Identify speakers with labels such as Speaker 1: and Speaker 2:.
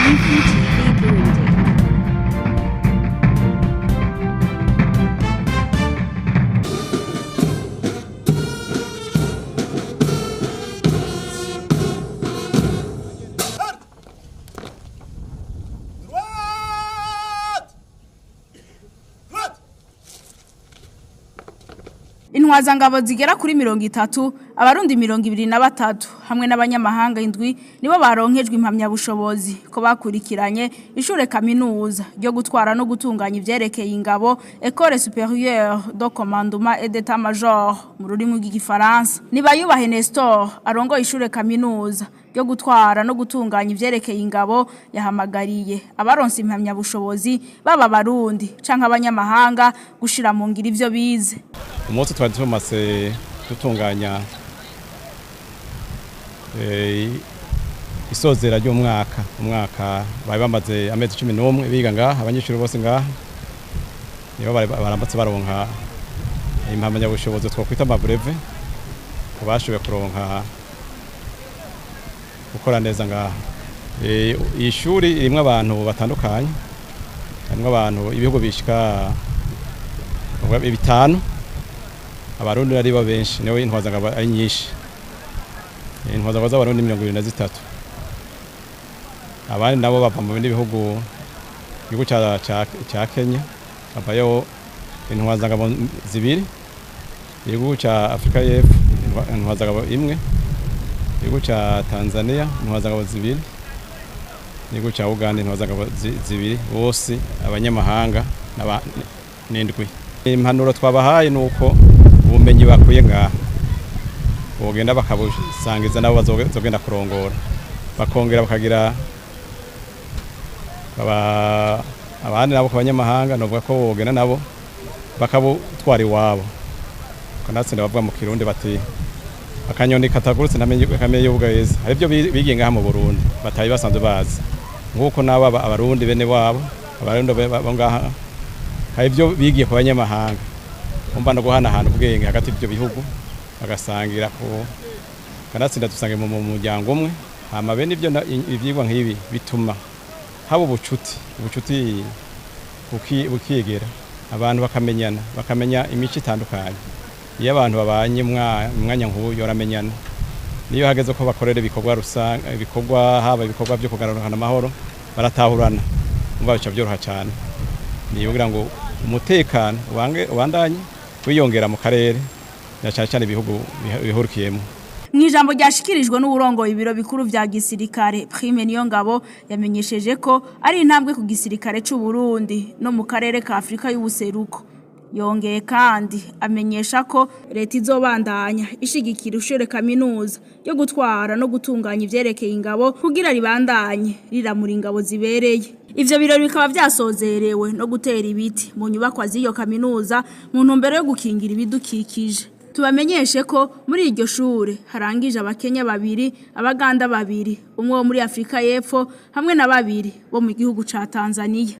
Speaker 1: Leafy TV Burundi.
Speaker 2: Intwazangabo zigera kuri 30, abarundi 23 hamwe n'abanyamahanga indwi nibo baronkejwe impamyabushobozi ko bakurikiranye ishure kaminuza ryo gutwara no gutunganya ivyerekeye ingabo École supérieure de commandement et d'état-major mu rurimi rw'igifaransa. Nibayubahe Nestor arongoye ishure kaminuza ryo gutwara no gutunganya ivyerekeye ingabo yahamagariye abaronse impamyabushobozi baba barundi canke abanyamahanga gushira mu ngira ivyo bize.
Speaker 3: Umunsi twari tumaze gutunganya isozera ry'umwaka bari bamaze amezi 11 biga ngaha abanyeshuri bose ngaha nibo barambatse baronka impamyabushobozi twakwita amabreve kubashoboye kuronka gukora neza ngaha. Ishuri irimwe abantu batandukanye, harimwe abantu ibihugu bishika 5, abarundi ari bo benshi niwe intwazangabo ari nyinshi. Intwazangabo z'abarundi 23, abandi nabo bava mu bindi bihugu ca Kenya babayo intwazangabo 2, igihugu ca Afrika y'Epfo intwazangabo 1, igihugu ca Tanzania intwazangabo 2, igihugu ca Uganda intwazangabo 2, bose abanyamahanga n'indwi. Impanuro twabahaye nuko ubumenyi bakuye ngaha bogenda bakabusangiza nabo bazogenda kurongora, bakongera bakagira abandi nabo kubanyamahanga novuga ko bogenda nabo bakabutwara iwabo. Kanatsinda bavuga mu Kirundi bati akanyoni katagurutse ntamenye ubweza. Hari byo bigiye ngaha mu Burundi batayi basanzwe bazi, nguko nabo abarundi bene wabo abarundi bo ngaha hari byo bigiye ku banyamahanga, umva no guhanahana ubwenge hagati y'ibyo bihugu bagasangira ko kanatsinda dusange mu muryango umwe. Hama bene ibyo ivyigwa nk'ibi bituma haba ubucuti bukiyegera, abantu bakamenyana, bakamenya imico itandukanye. Iyo abantu babanye mwanya nk'uyu uramenyana, niyo hageze ko bakorera ibikorwa rusanga, haba ibikorwa byo kugarukana amahoro baratahurana, umva bica byoroha cyane. Niyogira ngo umutekano ubandanye wiyongera mu karere na cyane ibihugu bihurikiyemo.
Speaker 2: Mwijambo ryashikirijwe n'uburongoye ibiro bikuru vya gisirikare Prime Niyongabo yamenyesheje ko ari intambwe ku gisirikare c'u Burundi no mu karere ka Afrika y'ubuseruko. Yongeye kandi amenyesha ko leta izobandanya ishigikira ishure kaminuza yo gutwara no gutunganya ivyerekeye ingabo kugira ribandanye riramura ingabo zibereye. Ivyo birori bikaba vyasozerewe no gutera ibiti mu nyubakwa z'iyo kaminuza mu ntumbero yo gukingira ibidukikije. Tubamenyeshe ko muri iryo shure harangije abakenya 2, abaganda 2, umwe wo muri Afrika y'Epfo hamwe na 2 bo mu gihugu ca Tanzania.